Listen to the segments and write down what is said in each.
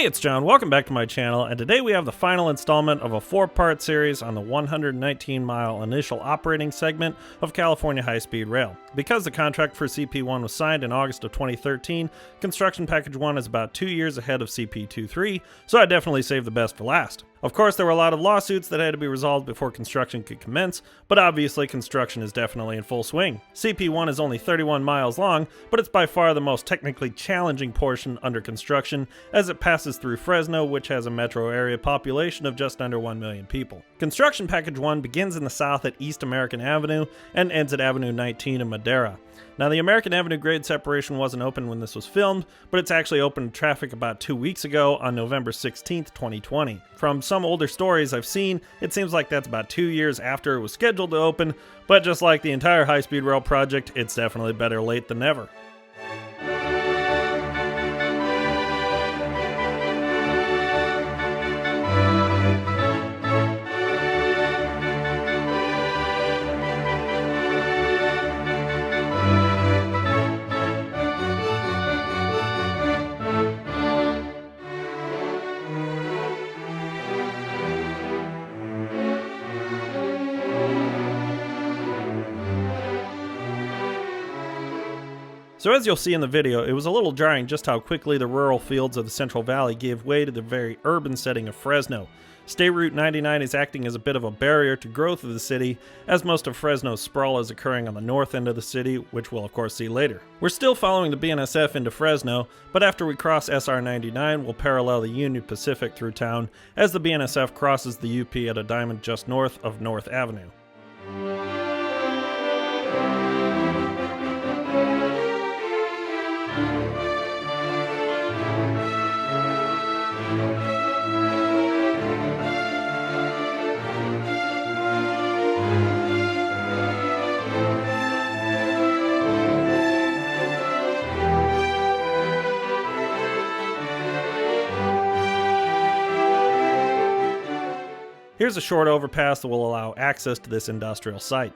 Hey, it's John. Welcome back to my channel, and today we have the final installment of a 4-part series on the 119-mile initial operating segment of California high-speed rail. Because the contract for CP1 was signed in August of 2013, Construction Package 1 is about 2 years ahead of CP23, so I definitely saved the best for last. Of course, there were a lot of lawsuits that had to be resolved before construction could commence, but obviously construction is definitely in full swing. CP1 is only 31 miles long, but it's by far the most technically challenging portion under construction, as it passes through Fresno, which has a metro area population of just under 1 million people. Construction Package 1 begins in the south at East American Avenue and ends at Avenue 19 in Madera. Now, the American Avenue grade separation wasn't open when this was filmed, but it's actually opened to traffic about 2 weeks ago on November 16th, 2020. From some older stories I've seen, it seems like that's about 2 years after it was scheduled to open, but just like the entire high-speed rail project, it's definitely better late than never. So as you'll see in the video, it was a little jarring just how quickly the rural fields of the Central Valley gave way to the very urban setting of Fresno. State Route 99 is acting as a bit of a barrier to growth of the city, as most of Fresno's sprawl is occurring on the north end of the city, which we'll of course see later. We're still following the BNSF into Fresno, but after we cross SR 99, we'll parallel the Union Pacific through town as the BNSF crosses the UP at a diamond just north of North Avenue. Here's a short overpass that will allow access to this industrial site.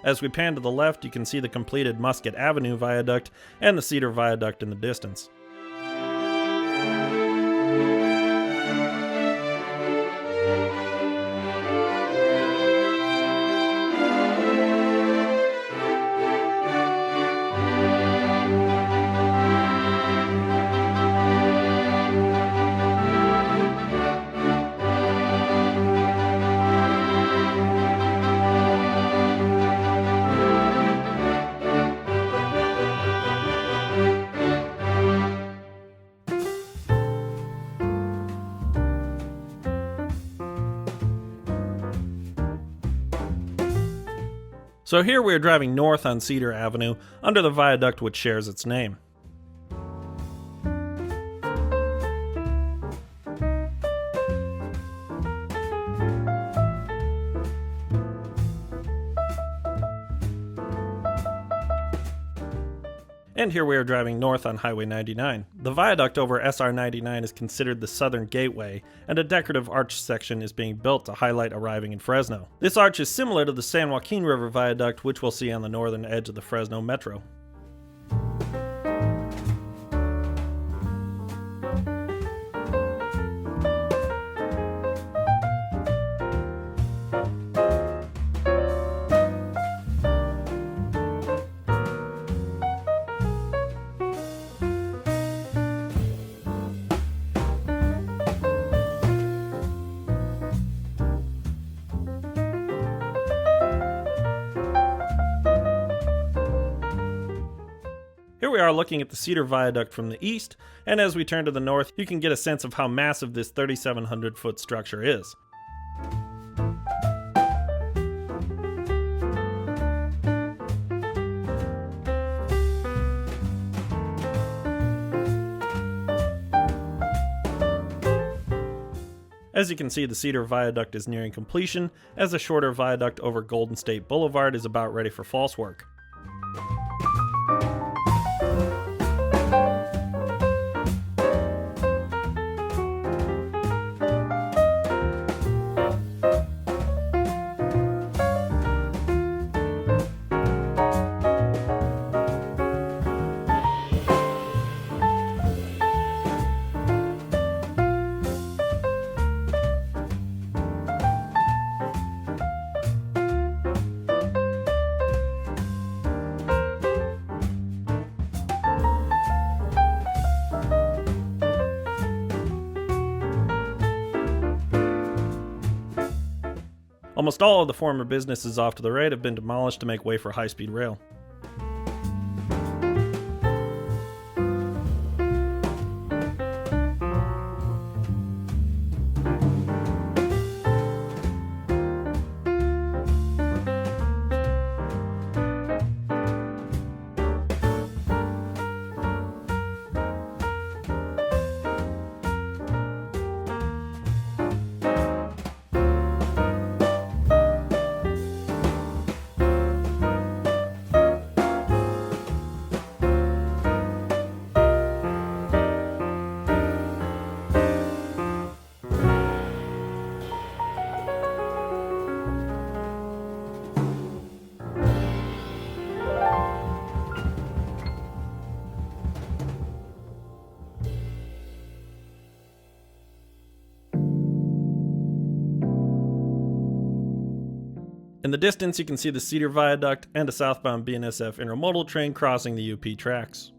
As we pan to the left, you can see the completed Musket Avenue Viaduct and the Cedar Viaduct in the distance. So here we are driving north on Cedar Avenue, under the viaduct which shares its name. And here we are driving north on Highway 99. The viaduct over SR 99 is considered the southern gateway, and a decorative arch section is being built to highlight arriving in Fresno. This arch is similar to the San Joaquin River Viaduct, which we'll see on the northern edge of the Fresno Metro. Here we are looking at the Cedar Viaduct from the east, and as we turn to the north, you can get a sense of how massive this 3,700-foot structure is. As you can see, the Cedar Viaduct is nearing completion, as the shorter viaduct over Golden State Boulevard is about ready for false work. Almost all of the former businesses off to the right have been demolished to make way for high-speed rail. In the distance, you can see the Cedar Viaduct and a southbound BNSF intermodal train crossing the UP tracks.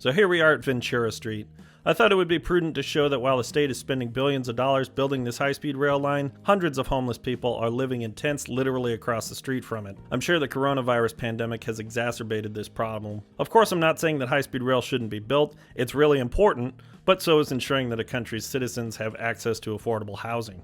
So here we are at Ventura Street. I thought it would be prudent to show that while the state is spending billions of dollars building this high-speed rail line, hundreds of homeless people are living in tents literally across the street from it. I'm sure the coronavirus pandemic has exacerbated this problem. Of course, I'm not saying that high-speed rail shouldn't be built. It's really important, but so is ensuring that a country's citizens have access to affordable housing.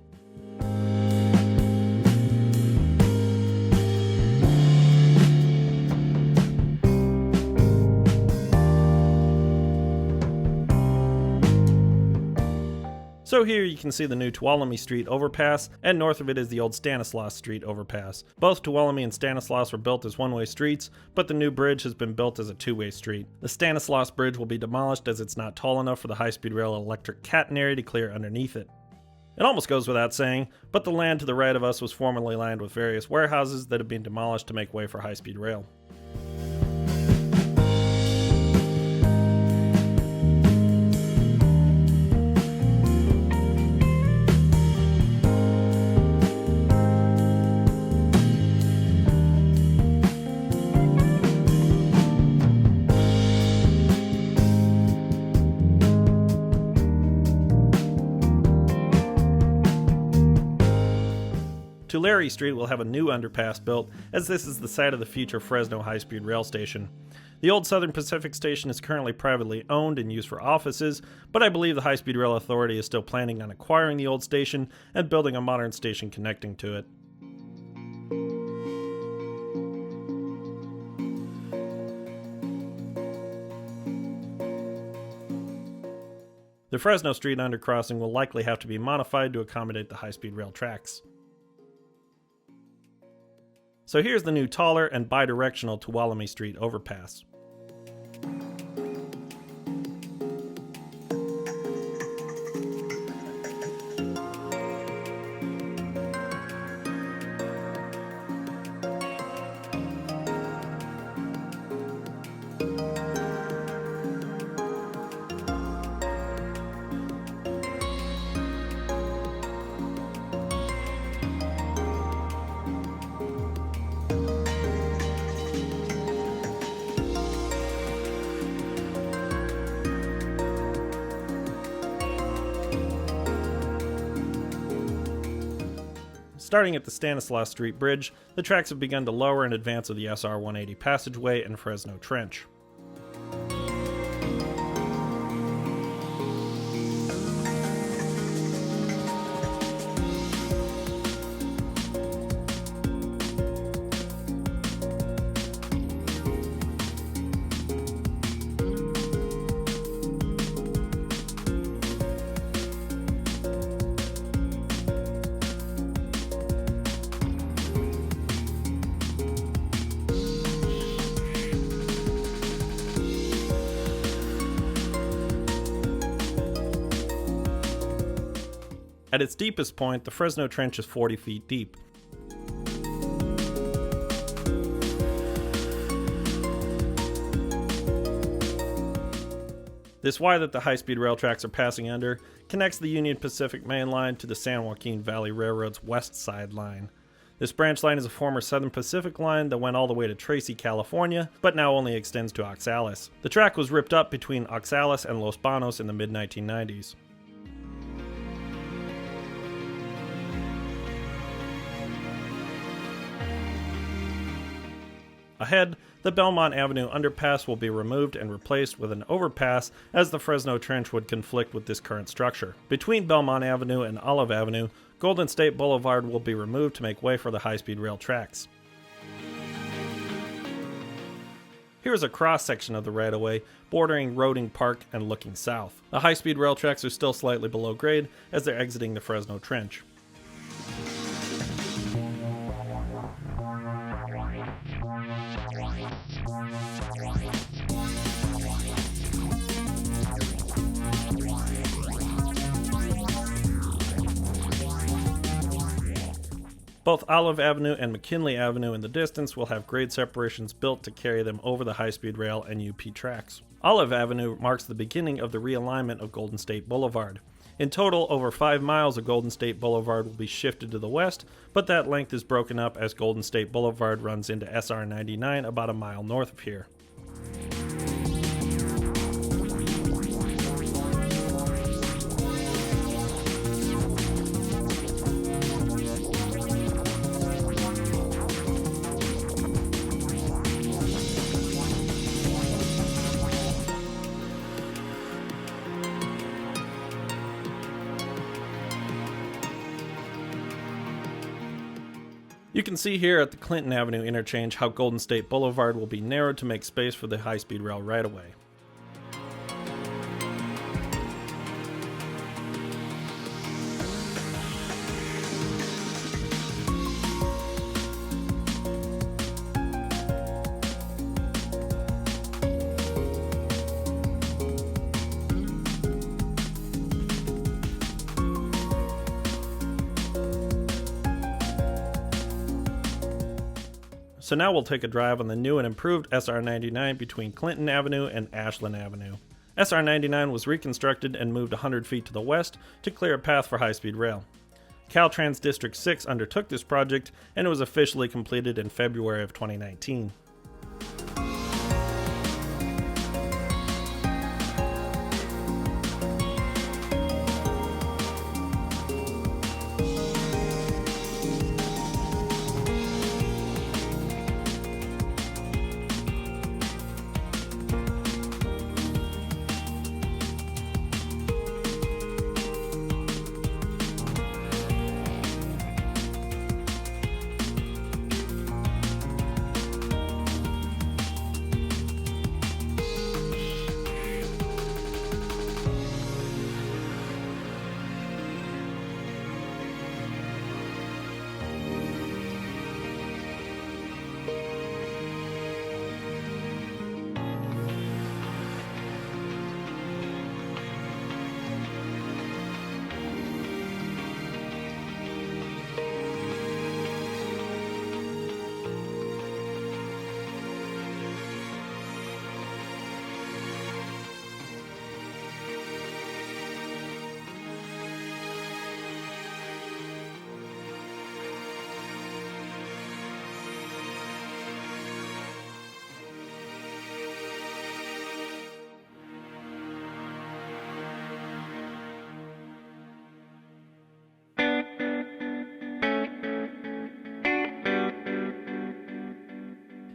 So here you can see the new Tuolumne Street overpass, and north of it is the old Stanislaus Street overpass. Both Tuolumne and Stanislaus were built as one-way streets, but the new bridge has been built as a two-way street. The Stanislaus Bridge will be demolished as it's not tall enough for the high-speed rail electric catenary to clear underneath it. It almost goes without saying, but the land to the right of us was formerly lined with various warehouses that have been demolished to make way for high-speed rail. Tulare Street will have a new underpass built, as this is the site of the future Fresno high-speed rail station. The old Southern Pacific station is currently privately owned and used for offices, but I believe the High-Speed Rail Authority is still planning on acquiring the old station and building a modern station connecting to it. The Fresno Street undercrossing will likely have to be modified to accommodate the high-speed rail tracks. So here's the new taller and bidirectional Tuolumne Street overpass. Starting at the Stanislaus Street Bridge, the tracks have begun to lower in advance of the SR 180 passageway and Fresno Trench. At its deepest point, the Fresno Trench is 40 feet deep. This Y that the high-speed rail tracks are passing under connects the Union Pacific Main Line to the San Joaquin Valley Railroad's West Side Line. This branch line is a former Southern Pacific line that went all the way to Tracy, California, but now only extends to Oxalis. The track was ripped up between Oxalis and Los Banos in the mid-1990s. Ahead, the Belmont Avenue underpass will be removed and replaced with an overpass, as the Fresno Trench would conflict with this current structure. Between Belmont Avenue and Olive Avenue, Golden State Boulevard will be removed to make way for the high-speed rail tracks. Here is a cross-section of the right-of-way, bordering Roding Park and looking south. The high-speed rail tracks are still slightly below grade as they're exiting the Fresno Trench. Both Olive Avenue and McKinley Avenue in the distance will have grade separations built to carry them over the high-speed rail and UP tracks. Olive Avenue marks the beginning of the realignment of Golden State Boulevard. In total, over 5 miles of Golden State Boulevard will be shifted to the west, but that length is broken up as Golden State Boulevard runs into SR 99 about a mile north of here. You can see here at the Clinton Avenue interchange how Golden State Boulevard will be narrowed to make space for the high-speed rail right-of-way. So now we'll take a drive on the new and improved SR 99 between Clinton Avenue and Ashland Avenue. SR 99 was reconstructed and moved 100 feet to the west to clear a path for high-speed rail. Caltrans District 6 undertook this project, and it was officially completed in February of 2019.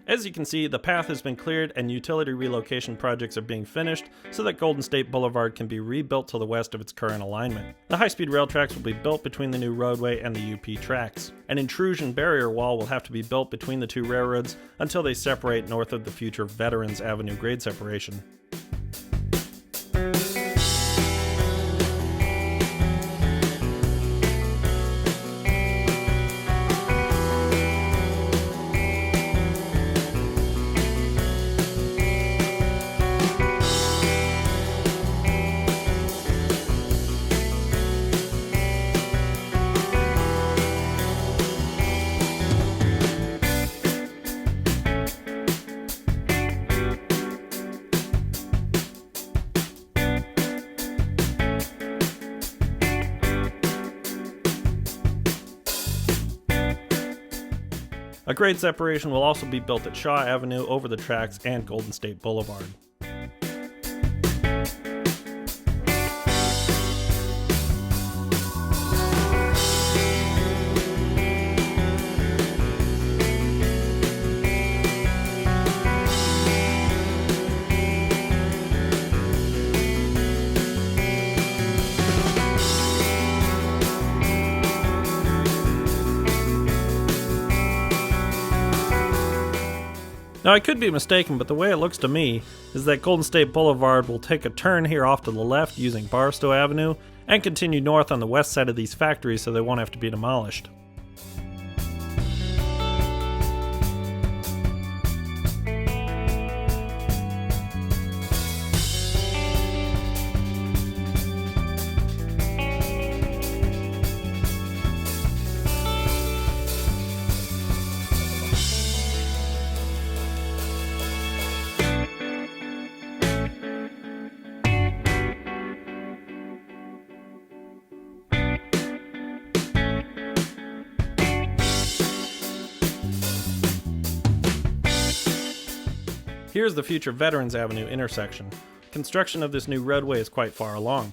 As you can see, the path has been cleared and utility relocation projects are being finished so that Golden State Boulevard can be rebuilt to the west of its current alignment. The high-speed rail tracks will be built between the new roadway and the UP tracks. An intrusion barrier wall will have to be built between the two railroads until they separate north of the future Veterans Avenue grade separation. A grade separation will also be built at Shaw Avenue over the tracks and Golden State Boulevard. Now, I could be mistaken, but the way it looks to me is that Golden State Boulevard will take a turn here off to the left using Barstow Avenue and continue north on the west side of these factories so they won't have to be demolished. Here's the future Veterans Avenue intersection. Construction of this new roadway is quite far along.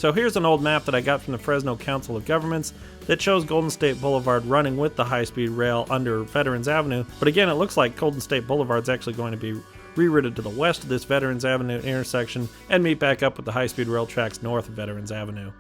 So here's an old map that I got from the Fresno Council of Governments that shows Golden State Boulevard running with the high-speed rail under Veterans Avenue, but again it looks like Golden State Boulevard's actually going to be rerouted to the west of this Veterans Avenue intersection and meet back up with the high-speed rail tracks north of Veterans Avenue.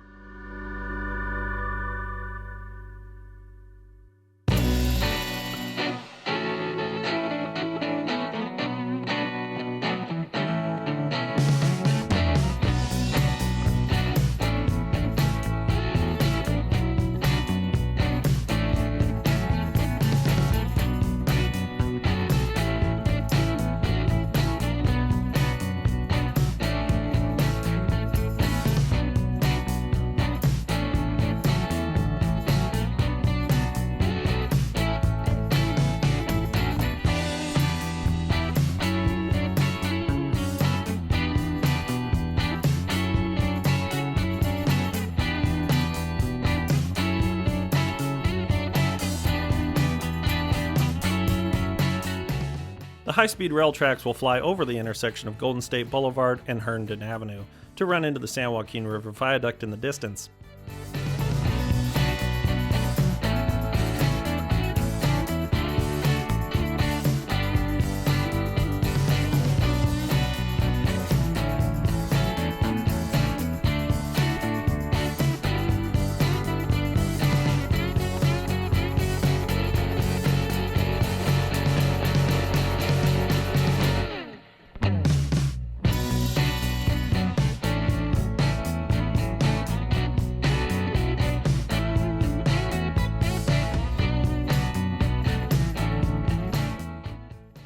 The high-speed rail tracks will fly over the intersection of Golden State Boulevard and Herndon Avenue to run into the San Joaquin River Viaduct in the distance.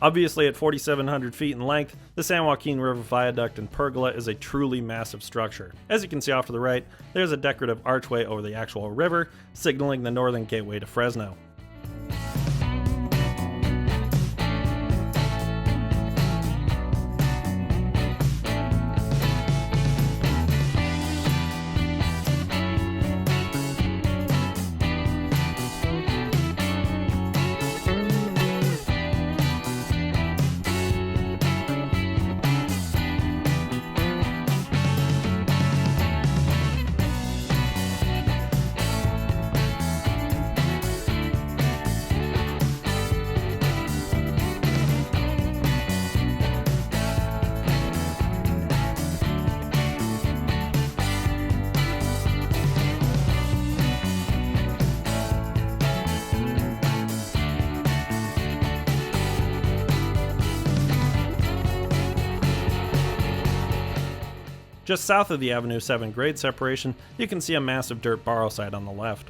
Obviously, at 4,700 feet in length, the San Joaquin River Viaduct and Pergola is a truly massive structure. As you can see off to the right, there's a decorative archway over the actual river, signaling the northern gateway to Fresno. Just south of the Avenue 7 grade separation, you can see a massive dirt borrow site on the left.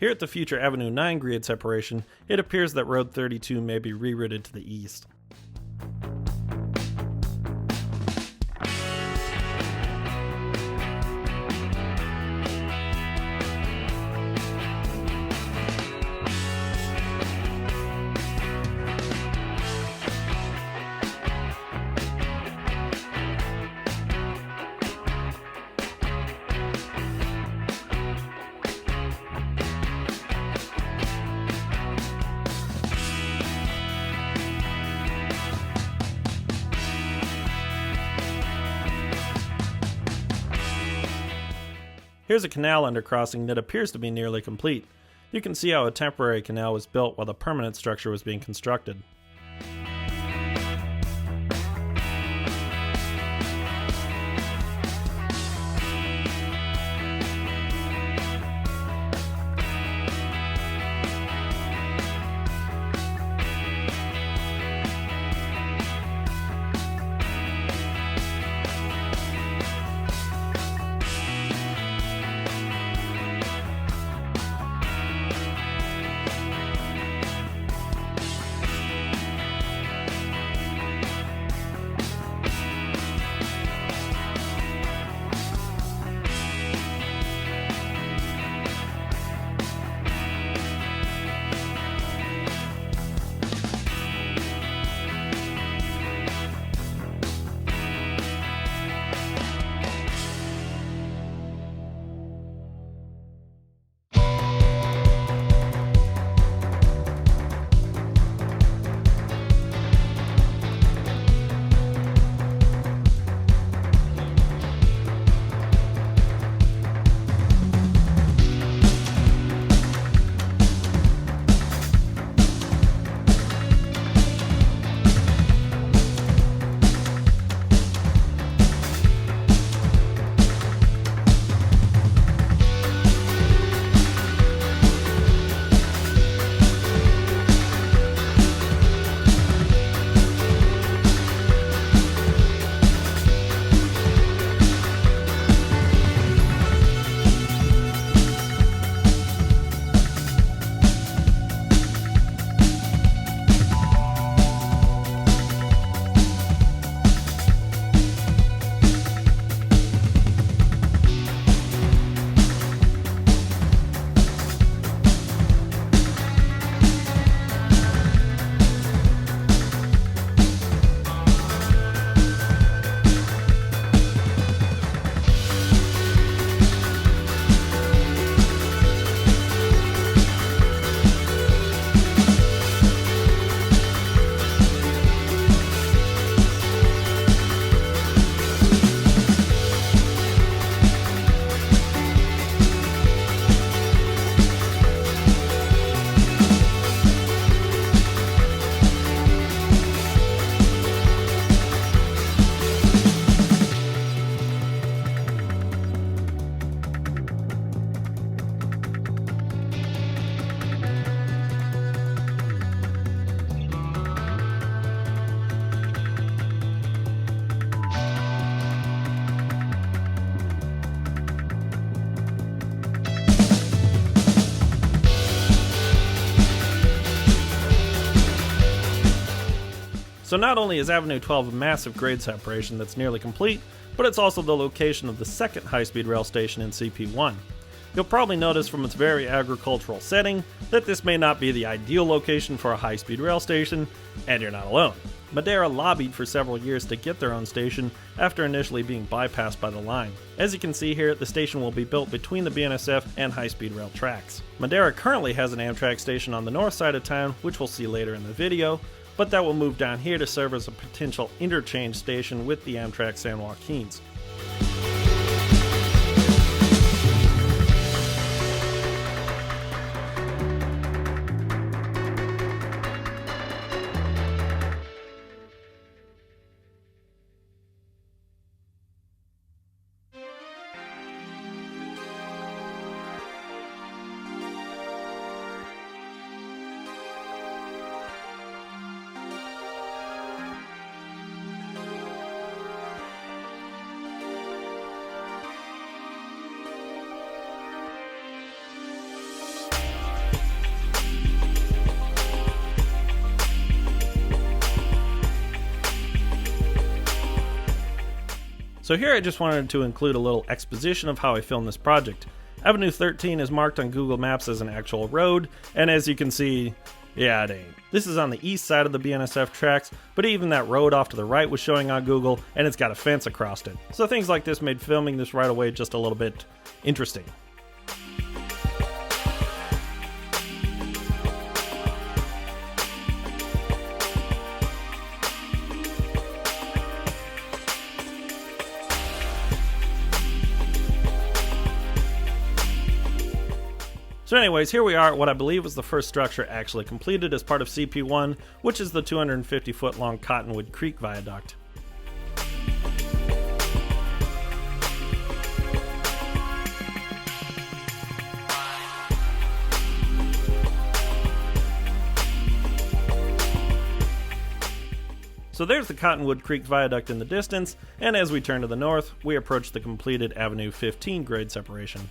Here at the future Avenue 9 grade separation, it appears that Road 32 may be rerouted to the east. Here's a canal undercrossing that appears to be nearly complete. You can see how a temporary canal was built while the permanent structure was being constructed. So not only is Avenue 12 a massive grade separation that's nearly complete, but it's also the location of the second high-speed rail station in CP1. You'll probably notice from its very agricultural setting that this may not be the ideal location for a high-speed rail station, and you're not alone. Madera lobbied for several years to get their own station after initially being bypassed by the line. As you can see here, the station will be built between the BNSF and high-speed rail tracks. Madera currently has an Amtrak station on the north side of town, which we'll see later in the video, but that will move down here to serve as a potential interchange station with the Amtrak San Joaquins. So here I just wanted to include a little exposition of how I filmed this project. Avenue 13 is marked on Google Maps as an actual road, and as you can see, yeah, it ain't. This is on the east side of the BNSF tracks, but even that road off to the right was showing on Google, and it's got a fence across it. So things like this made filming this right away just a little bit interesting. So anyways, here we are at what I believe was the first structure actually completed as part of CP1, which is the 250-foot long Cottonwood Creek Viaduct. So there's the Cottonwood Creek Viaduct in the distance, and as we turn to the north, we approach the completed Avenue 15 grade separation.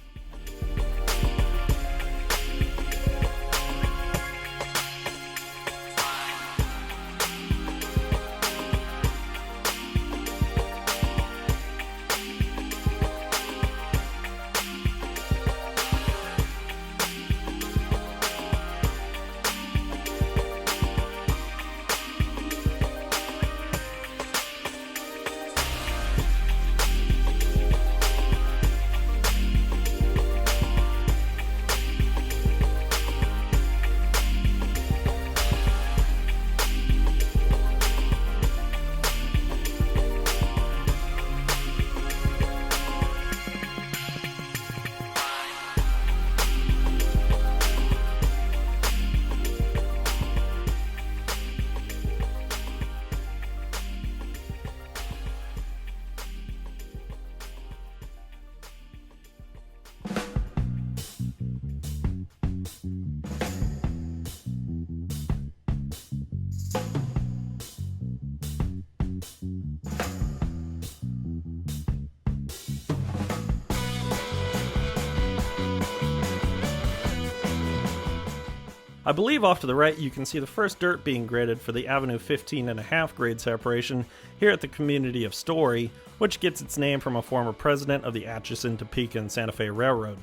I believe off to the right you can see the first dirt being graded for the Avenue 15.5 grade separation here at the community of Story, which gets its name from a former president of the Atchison, Topeka, and Santa Fe Railroad.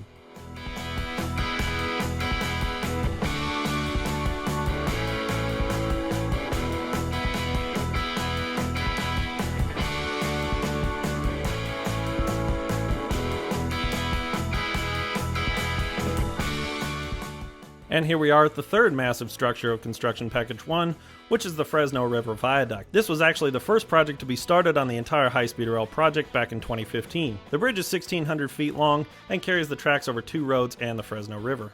And here we are at the third massive structure of Construction Package 1, which is the Fresno River Viaduct. This was actually the first project to be started on the entire high-speed rail project back in 2015. The bridge is 1,600 feet long and carries the tracks over 2 roads and the Fresno River.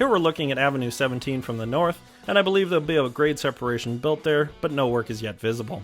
Here we're looking at Avenue 17 from the north, and I believe there'll be a grade separation built there, but no work is yet visible.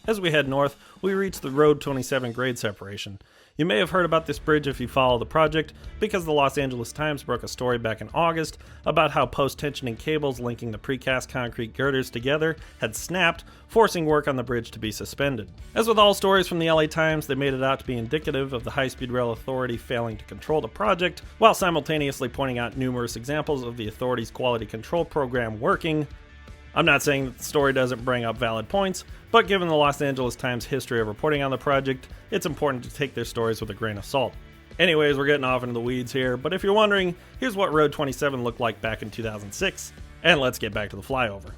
As we head north, we reach the Road 27 grade separation. You may have heard about this bridge if you follow the project, because the Los Angeles Times broke a story back in August about how post-tensioning cables linking the precast concrete girders together had snapped, forcing work on the bridge to be suspended. As with all stories from the LA Times, they made it out to be indicative of the High-Speed Rail Authority failing to control the project, while simultaneously pointing out numerous examples of the authority's quality control program working. I'm not saying that the story doesn't bring up valid points, but given the Los Angeles Times' history of reporting on the project, it's important to take their stories with a grain of salt. Anyways, we're getting off into the weeds here, but if you're wondering, here's what Road 27 looked like back in 2006, and let's get back to the flyover.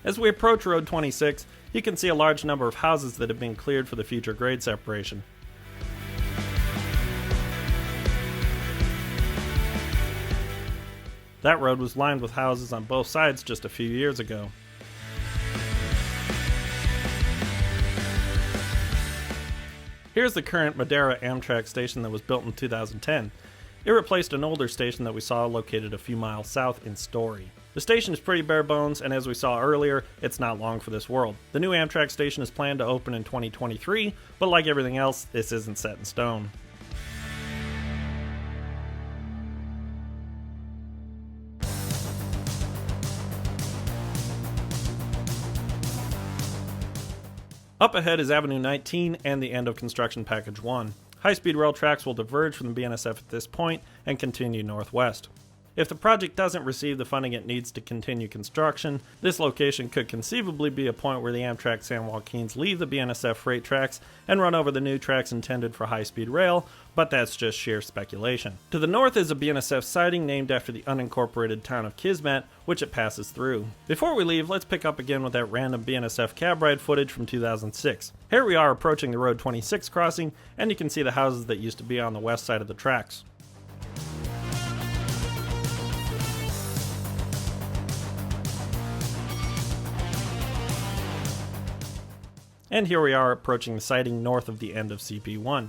As we approach Road 26, you can see a large number of houses that have been cleared for the future grade separation. That road was lined with houses on both sides just a few years ago. Here's the current Madera Amtrak station that was built in 2010. It replaced an older station that we saw located a few miles south in Story. The station is pretty bare bones, and as we saw earlier, it's not long for this world. The new Amtrak station is planned to open in 2023, but like everything else, this isn't set in stone. Up ahead is Avenue 19 and the end of Construction Package 1. High-speed rail tracks will diverge from the BNSF at this point and continue northwest. If the project doesn't receive the funding it needs to continue construction, this location could conceivably be a point where the Amtrak San Joaquins leave the BNSF freight tracks and run over the new tracks intended for high-speed rail, but that's just sheer speculation. To the north is a BNSF siding named after the unincorporated town of Kismet, which it passes through. Before we leave, let's pick up again with that random BNSF cab ride footage from 2006. Here we are approaching the Road 26 crossing, and you can see the houses that used to be on the west side of the tracks. And here we are approaching the siding north of the end of CP1.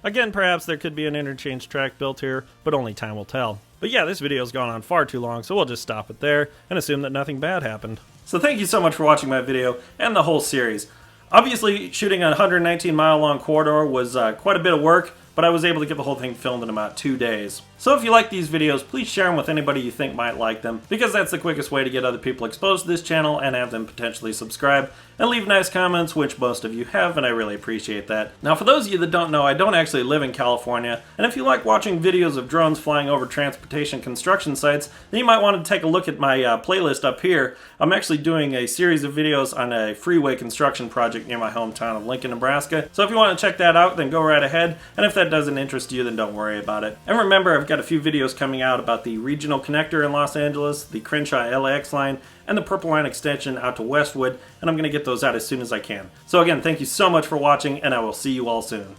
Again, perhaps there could be an interchange track built here, but only time will tell. But yeah, this video's gone on far too long, so we'll just stop it there and assume that nothing bad happened. So thank you so much for watching my video and the whole series. Obviously, shooting a 119-mile long corridor was quite a bit of work, but I was able to get the whole thing filmed in about 2 days. So if you like these videos, please share them with anybody you think might like them, because that's the quickest way to get other people exposed to this channel and have them potentially subscribe, and leave nice comments, which most of you have, and I really appreciate that. Now for those of you that don't know, I don't actually live in California, and if you like watching videos of drones flying over transportation construction sites, then you might want to take a look at my playlist up here. I'm actually doing a series of videos on a freeway construction project near my hometown of Lincoln, Nebraska, so if you want to check that out, then go right ahead, and if that doesn't interest you, then don't worry about it. And remember, I've got a few videos coming out about the regional connector in Los Angeles, the Crenshaw LAX line, and the Purple Line extension out to Westwood, and I'm going to get those out as soon as I can. So again, thank you so much for watching, and I will see you all soon.